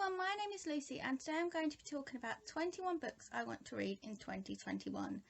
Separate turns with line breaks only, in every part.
everyone, my name is Lucy and today I'm going to be talking about 21 books I want to read in 2021.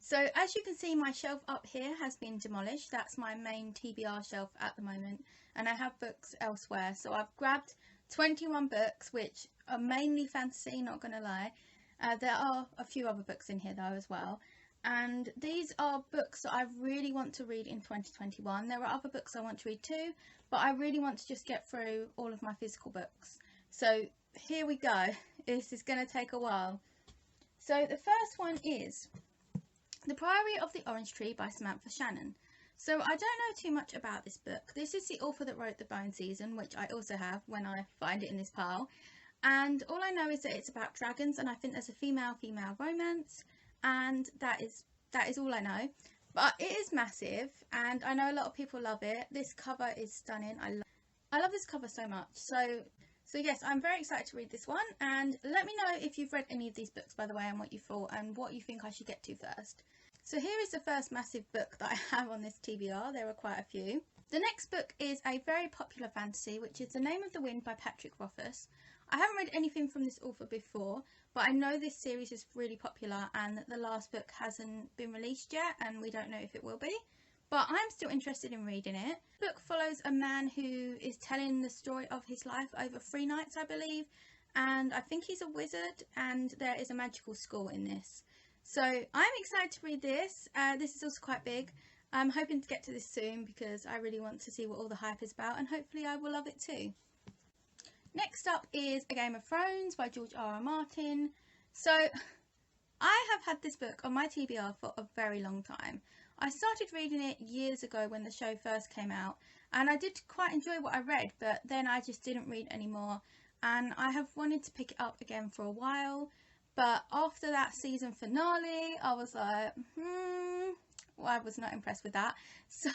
So as you can see, my shelf up here has been demolished. That's my main TBR shelf at the moment, and I have books elsewhere. So I've grabbed 21 books which are mainly fantasy, not gonna lie. There are a few other books in here though as well. And these are books that I really want to read in 2021. There are other books I want to read too, but I really want to just get through all of my physical books. So here we go. This is going to take a while. So the first one is The Priory of the Orange Tree by Samantha Shannon. So I don't know too much about this book. This is the author that wrote The Bone Season, which I also have when I find it in this pile. And all I know is that it's about dragons, and I think there's a female-female romance, and that is all I know. But it is massive, and I know a lot of people love it. This cover is stunning. I love this cover so much. So yes, I'm very excited to read this one, and let me know if you've read any of these books, by the way, and what you thought and what you think I should get to first. So here is the first massive book that I have on this TBR. There are quite a few. The next book is a very popular fantasy, which is The Name of the Wind by Patrick Rothfuss. I haven't read anything from this author before, but I know this series is really popular and that the last book hasn't been released yet, and we don't know if it will be. But I'm still interested in reading it. The book follows a man who is telling the story of his life over 3 nights, I believe. And I think he's a wizard, and there is a magical school in this. So I'm excited to read this. This is also quite big. I'm hoping to get to this soon because I really want to see what all the hype is about, and hopefully I will love it too. Next up is A Game of Thrones by George R.R. Martin. So I have had this book on my TBR for a very long time. I started reading it years ago when the show first came out, and I did quite enjoy what I read, but then I just didn't read anymore, and I have wanted to pick it up again for a while. But after that season finale, I was like, well, I was not impressed with that. So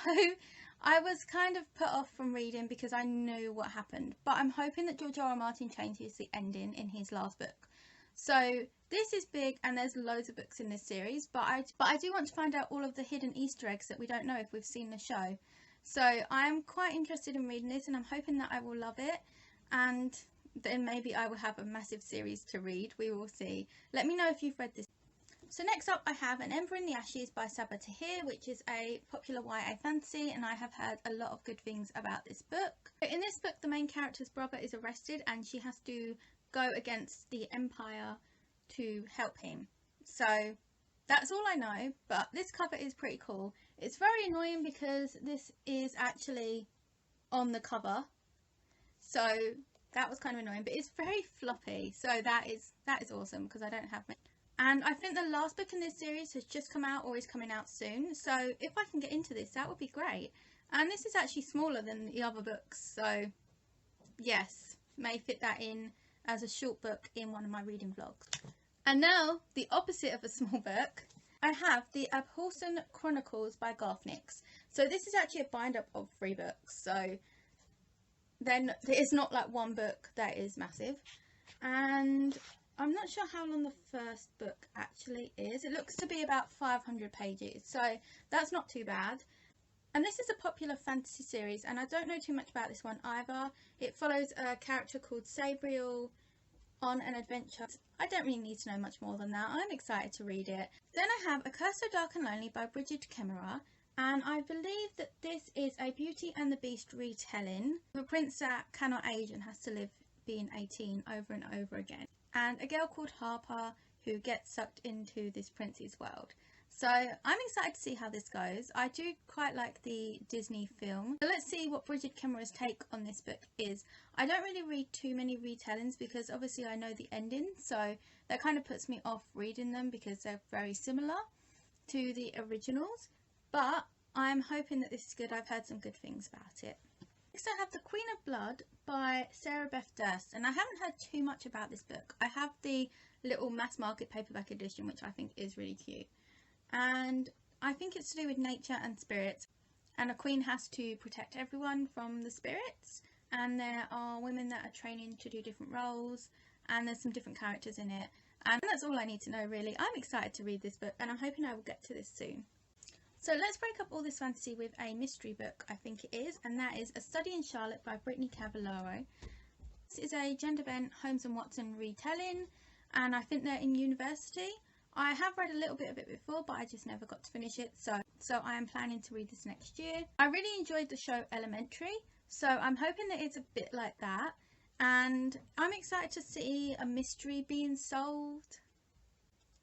I was kind of put off from reading because I knew what happened. But I'm hoping that George R.R. Martin changes the ending in his last book. So this is big, and there's loads of books in this series, but I do want to find out all of the hidden Easter eggs that we don't know if we've seen the show. So I'm quite interested in reading this, and I'm hoping that I will love it, and then maybe I will have a massive series to read. We will see. Let me know if you've read this. So next up I have An Ember in the Ashes by Saba Tahir, which is a popular YA fantasy, and I have heard a lot of good things about this book. In this book, the main character's brother is arrested, and she has to go against the Empire to help him. So that's all I know, but this cover is pretty cool. It's very annoying because this is actually on the cover, so that was kind of annoying, but it's very floppy, so that is awesome because I don't have many. And I think the last book in this series has just come out or is coming out soon, so if I can get into this, that would be great. And this is actually smaller than the other books, so yes, may fit that in as a short book in one of my reading vlogs. And now, the opposite of a small book, I have the Abhorsen Chronicles by Garth Nix. So this is actually a bind-up of 3 books, so then there is not like one book that is massive. And I'm not sure how long the first book actually is. It looks to be about 500 pages, so that's not too bad. And this is a popular fantasy series, and I don't know too much about this one either. It follows a character called Sabriel on an adventure. I don't really need to know much more than that. I'm excited to read it. Then I have A Curse So Dark and Lonely by Bridget Kemmerer, and I believe that this is a Beauty and the Beast retelling of a prince that cannot age and has to live being 18 over and over again, and a girl called Harper who gets sucked into this prince's world. So I'm excited to see how this goes. I do quite like the Disney film. So let's see what Bridget Kemmerer's take on this book is. I don't really read too many retellings because obviously I know the ending, so that kind of puts me off reading them because they're very similar to the originals. But I'm hoping that this is good. I've heard some good things about it. Next I have The Queen of Blood by Sarah Beth Durst, and I haven't heard too much about this book. I have the little mass market paperback edition, which I think is really cute. And I think it's to do with nature and spirits, and a queen has to protect everyone from the spirits, and there are women that are training to do different roles, and there's some different characters in it, and that's all I need to know really. I'm excited to read this book, and I'm hoping I will get to this soon. So let's break up all this fantasy with a mystery book, I think it is, and that is A Study in Charlotte by Brittany Cavallaro. This is a gender bent Holmes and Watson retelling, and I think they're in university. I have read a little bit of it before, but I just never got to finish it, so I am planning to read this next year. I really enjoyed the show Elementary, so I'm hoping that it's a bit like that, and I'm excited to see a mystery being solved,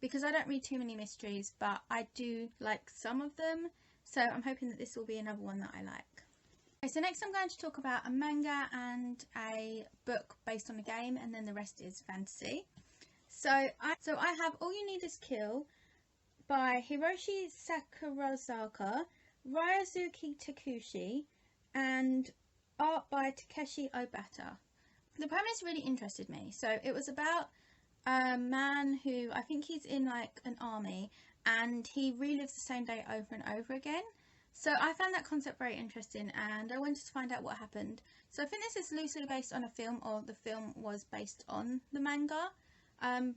because I don't read too many mysteries, but I do like some of them, so I'm hoping that this will be another one that I like. Okay, so next I'm going to talk about a manga and a book based on a game, and then the rest is fantasy. So I have All You Need Is Kill by Hiroshi Sakurazaka, Ryosuke Takushi, and art by Takeshi Obata. The premise really interested me. So it was about a man who, I think he's in like an army, and he relives the same day over and over again. So I found that concept very interesting, and I wanted to find out what happened. So I think this is loosely based on a film, or the film was based on the manga.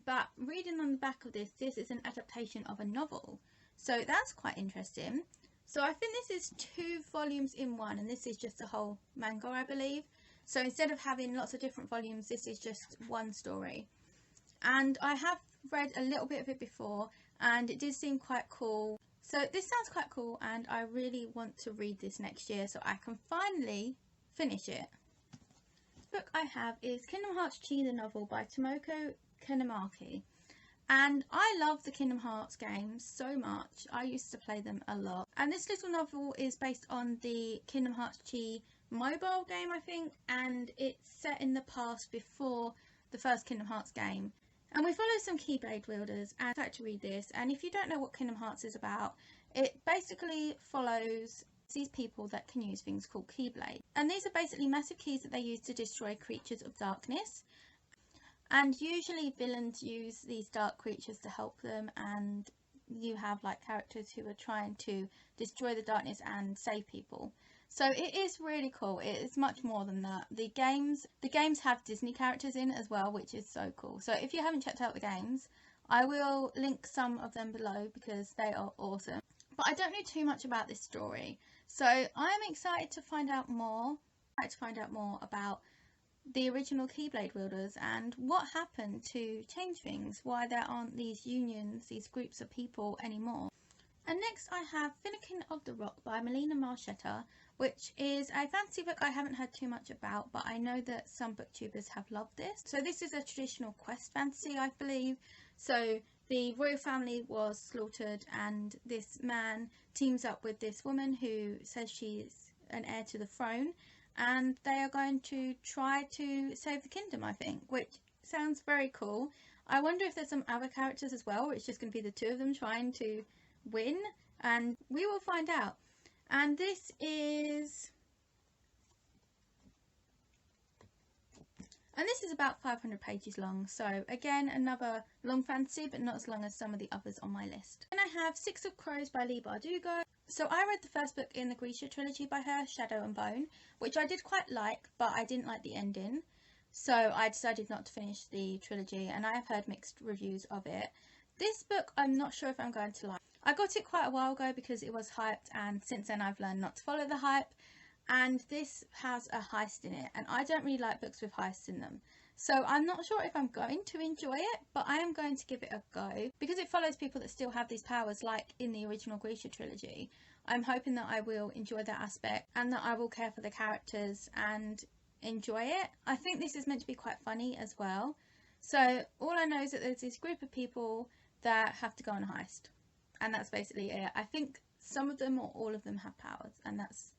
But reading on the back of this is an adaptation of a novel, so that's quite interesting. So I think this is 2 volumes in one, and this is just a whole manga, I believe. So instead of having lots of different volumes, this is just one story. And I have read a little bit of it before, and it did seem quite cool. So this sounds quite cool, and I really want to read this next year so I can finally finish it. The book I have is Kingdom Hearts Chi the Novel by Tomoko Kanamaki, and I love the Kingdom Hearts games so much. I used to play them a lot, and this little novel is based on the Kingdom Hearts Chi mobile game, I think, and it's set in the past before the first Kingdom Hearts game. And we follow some Keyblade wielders, and I'd like to read this. And if you don't know what Kingdom Hearts is about, it basically follows these people that can use things called Keyblade, and these are basically massive keys that they use to destroy creatures of darkness. And usually villains use these dark creatures to help them, and you have like characters who are trying to destroy the darkness and save people. So it is really cool. It is much more than that. The games have Disney characters in as well, which is so cool. So if you haven't checked out the games, I will link some of them below because they are awesome. But I don't know too much about this story, so I'm excited to find out more. I'd like to find out more about the original Keyblade wielders and what happened to change things, why there aren't these unions, these groups of people anymore. And next I have Finnikin of the Rock by Melina Marchetta, which is a fantasy book I haven't heard too much about, but I know that some booktubers have loved this. So this is a traditional quest fantasy, I believe. So the royal family was slaughtered, and this man teams up with this woman who says she's an heir to the throne, and they are going to try to save the kingdom, I think, which sounds very cool. I wonder if there's some other characters as well, or it's just going to be the 2 of them trying to win, and we will find out. And this is about 500 pages long, so again another long fantasy, but not as long as some of the others on my list. Then I have 6 of Crows by Leigh Bardugo. So I read the first book in the Grisha trilogy by her, Shadow and Bone, which I did quite like, but I didn't like the ending, so I decided not to finish the trilogy, and I have heard mixed reviews of it. This book I'm not sure if I'm going to like. I got it quite a while ago because it was hyped, and since then I've learned not to follow the hype, and this has a heist in it, and I don't really like books with heists in them. So I'm not sure if I'm going to enjoy it, but I am going to give it a go because it follows people that still have these powers like in the original Grisha trilogy. I'm hoping that I will enjoy that aspect and that I will care for the characters and enjoy it. I think this is meant to be quite funny as well. So all I know is that there's this group of people that have to go on a heist, and that's basically it. I think some of them or all of them have powers, and that's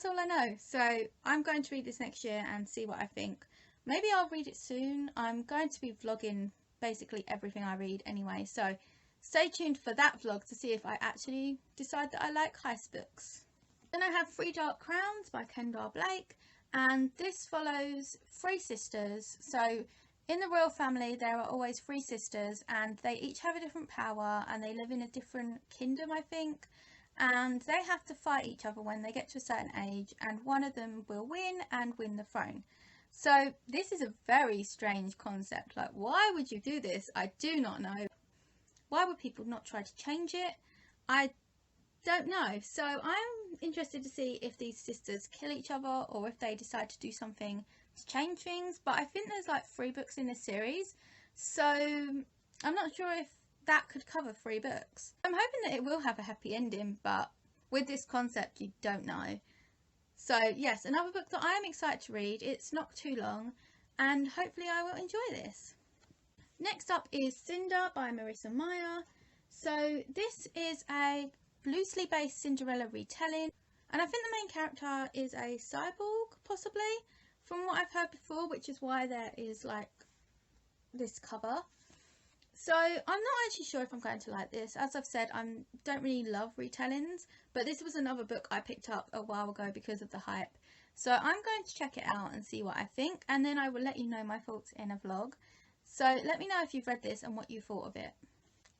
all I know. So I'm going to read this next year and see what I think. Maybe I'll read it soon. I'm going to be vlogging basically everything I read anyway, so stay tuned for that vlog to see if I actually decide that I like heist books. Then I have 3 Dark Crowns by Kendall Blake, and this follows 3 sisters. So in the royal family there are always 3 sisters, and they each have a different power, and they live in a different kingdom, I think, and they have to fight each other when they get to a certain age, and one of them will win and win the throne. So this is a very strange concept. Like, why would you do this? I do not know. Why would people not try to change it? I don't know. So I'm interested to see if these sisters kill each other or if they decide to do something to change things, but I think there's like 3 books in this series, so I'm not sure if that could cover 3 books. I'm hoping that it will have a happy ending, but with this concept you don't know. So yes, another book that I am excited to read. It's not too long and hopefully I will enjoy this. Next up is Cinder by Marissa and Meyer. So this is a loosely based Cinderella retelling, and I think the main character is a cyborg, possibly, from what I've heard before, which is why there is like this cover. So I'm not actually sure if I'm going to like this. As I've said, I don't really love retellings, but this was another book I picked up a while ago because of the hype. So I'm going to check it out and see what I think, and then I will let you know my thoughts in a vlog. So let me know if you've read this and what you thought of it.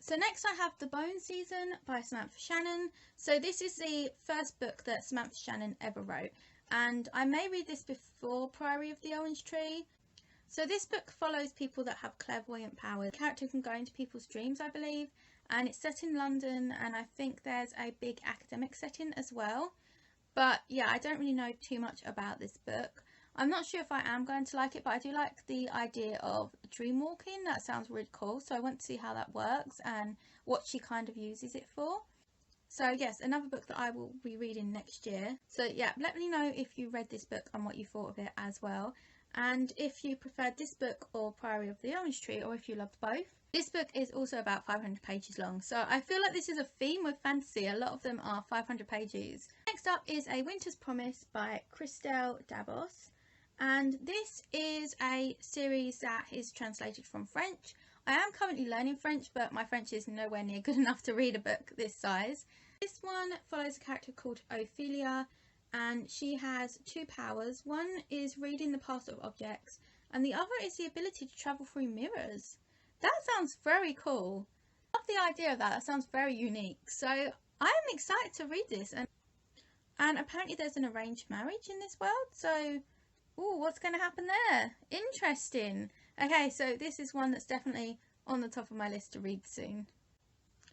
So next I have The Bone Season by Samantha Shannon. So this is the first book that Samantha Shannon ever wrote, and I may read this before Priory of the Orange Tree. So this book follows people that have clairvoyant powers. The character can go into people's dreams, I believe, and it's set in London, and I think there's a big academic setting as well. But yeah, I don't really know too much about this book. I'm not sure if I am going to like it, but I do like the idea of dream walking. That sounds really cool, so I want to see how that works and what she kind of uses it for. So yes, another book that I will be reading next year. So yeah, let me know if you read this book and what you thought of it as well. And if you preferred this book or Priory of the Orange Tree, or if you loved both. This book is also about 500 pages long, so I feel like this is a theme with fantasy. A lot of them are 500 pages. Next up is A Winter's Promise by Cressida Davos, and this is a series that is translated from French. I am currently learning French, but my French is nowhere near good enough to read a book this size. This one follows a character called Ophelia, and she has 2 powers. One is reading the past of objects, and the other is the ability to travel through mirrors. That sounds very cool. I love the idea of that. That sounds very unique. So I am excited to read this. And apparently there's an arranged marriage in this world. So, ooh, what's going to happen there? Interesting. Okay, so this is one that's definitely on the top of my list to read soon.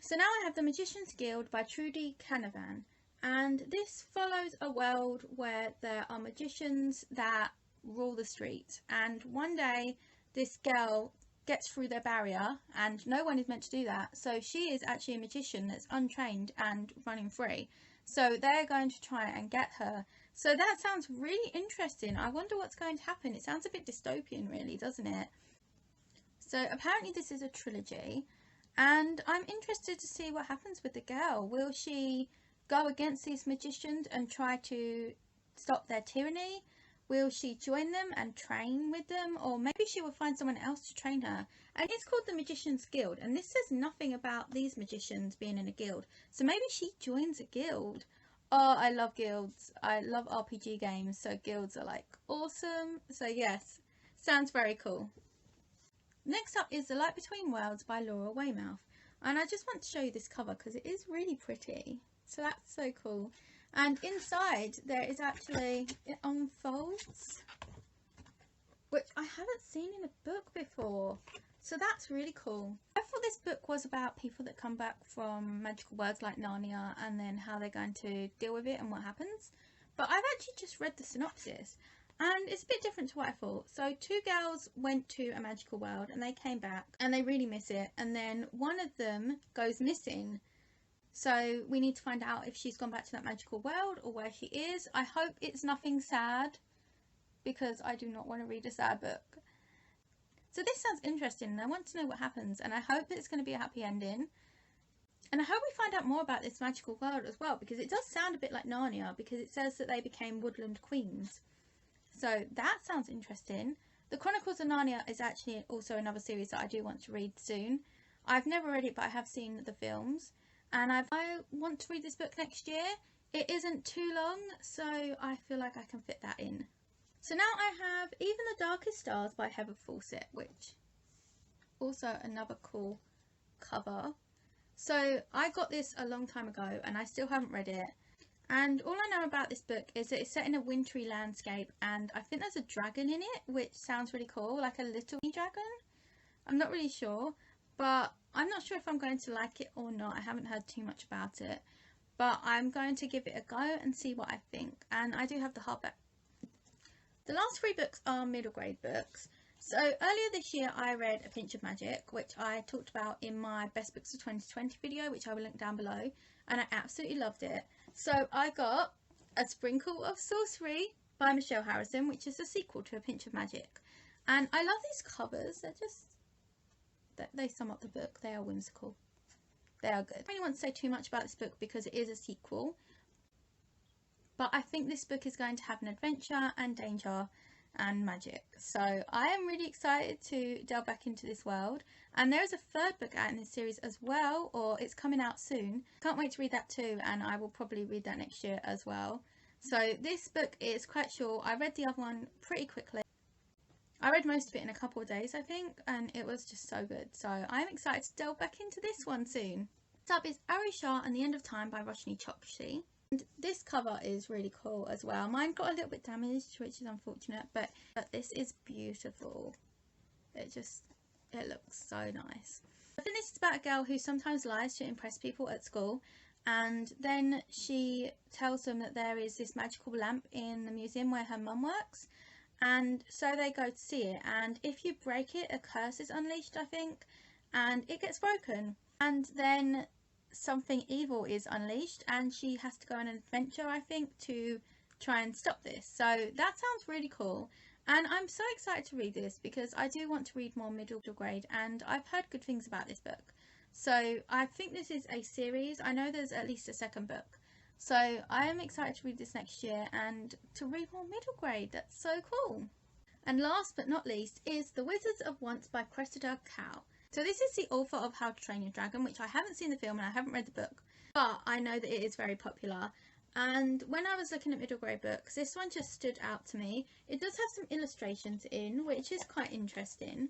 So now I have The Magician's Guild by Trudy Canavan. And this follows a world where there are magicians that rule the streets, and one day this girl gets through their barrier, and no one is meant to do that, so she is actually a magician that's untrained and running free, so they're going to try and get her. So that sounds really interesting. I wonder what's going to happen. It sounds a bit dystopian really, doesn't it? So apparently this is a trilogy, and I'm interested to see what happens with the girl. Will she go against these magicians and try to stop their tyranny? Will she join them and train with them? Or maybe she will find someone else to train her. And it's called the Magician's Guild, and this says nothing about these magicians being in a guild. So maybe she joins a guild. Oh, I love guilds. I love RPG games, so guilds are like awesome. So yes, sounds very cool. Next up is The Light Between Worlds by Laura Waymouth. And I just want to show you this cover because it is really pretty. So that's so cool. And inside there is actually, it unfolds, which I haven't seen in a book before. So that's really cool. I thought this book was about people that come back from magical worlds like Narnia and then how they're going to deal with it and what happens. But I've actually just read the synopsis and it's a bit different to what I thought. So 2 girls went to a magical world and they came back and they really miss it. And then one of them goes missing. So we need to find out if she's gone back to that magical world or where she is. I hope it's nothing sad because I do not want to read a sad book. So this sounds interesting and I want to know what happens, and I hope that it's going to be a happy ending. And I hope we find out more about this magical world as well, because it does sound a bit like Narnia, because it says that they became woodland queens. So that sounds interesting. The Chronicles of Narnia is actually also another series that I do want to read soon. I've never read it, but I have seen the films. And I want to read this book next year. It isn't too long, so I feel like I can fit that in. So now I have Even the Darkest Stars by Heather Fawcett, which also another cool cover. So I got this a long time ago and I still haven't read it. And all I know about this book is that it's set in a wintry landscape, and I think there's a dragon in it, which sounds really cool, like a little dragon. I'm not really sure. But I'm not sure if I'm going to like it or not. I haven't heard too much about it. But I'm going to give it a go and see what I think. And I do have the hardback. The last 3 books are middle grade books. So earlier this year I read A Pinch of Magic, which I talked about in my Best Books of 2020 video, which I will link down below, and I absolutely loved it. So I got A Sprinkle of Sorcery by Michelle Harrison, which is a sequel to A Pinch of Magic. And I love these covers. They sum up the book. They are whimsical. They are good. I don't really want to say too much about this book because it is a sequel. But I think this book is going to have an adventure and danger and magic. So I am really excited to delve back into this world. And there is a 3rd book out in this series as well, or it's coming out soon. Can't wait to read that too, and I will probably read that next year as well. So this book is quite short. I read the other one pretty quickly. I read most of it in a couple of days, I think, and it was just so good. So I'm excited to delve back into this one soon. Next up is Ariesha and the End of Time by Roshini. And this cover is really cool as well. Mine got a little bit damaged, which is unfortunate, but this is beautiful. It looks so nice. I think this is about a girl who sometimes lies to impress people at school, and then she tells them that there is this magical lamp in the museum where her mum works, and so they go to see it, and if you break it, a curse is unleashed, I think, and it gets broken, and then something evil is unleashed, and she has to go on an adventure, I think, to try and stop this. So that sounds really cool, and I'm so excited to read this because I do want to read more middle grade, and I've heard good things about this book. So I think this is a series. I know there's at least a 2nd book. So I am excited to read this next year and to read more middle grade. That's so cool. And last but not least is The Wizards of Once by Cressida. So this is the author of How to Train Your Dragon, which I haven't seen the film and I haven't read the book, but I know that it is very popular. And when I was looking at middle grade books, this one just stood out to me. It does have some illustrations in, which is quite interesting.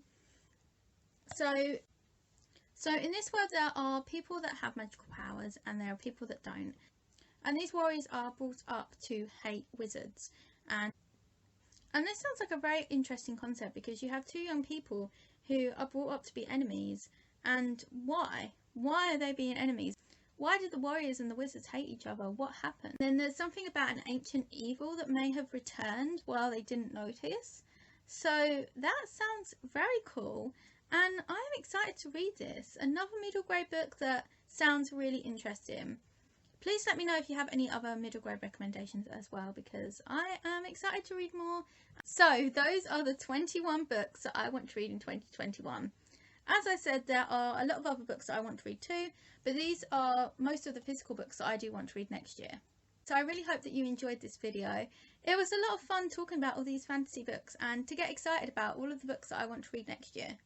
So in this world there are people that have magical powers and there are people that don't. And these warriors are brought up to hate wizards. And this sounds like a very interesting concept because you have 2 young people who are brought up to be enemies. And why? Why are they being enemies? Why did the warriors and the wizards hate each other? What happened? Then there's something about an ancient evil that may have returned while they didn't notice. So that sounds very cool. And I'm excited to read this. Another middle grade book that sounds really interesting. Please let me know if you have any other middle grade recommendations as well, because I am excited to read more. So those are the 21 books that I want to read in 2021. As I said, there are a lot of other books that I want to read too, but these are most of the physical books that I do want to read next year. So I really hope that you enjoyed this video. It was a lot of fun talking about all these fantasy books and to get excited about all of the books that I want to read next year.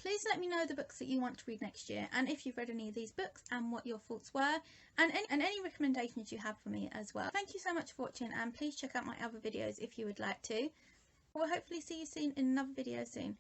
Please let me know the books that you want to read next year, and if you've read any of these books and what your thoughts were, and any recommendations you have for me as well. Thank you so much for watching, and please check out my other videos if you would like to. We'll hopefully see you soon in another video soon.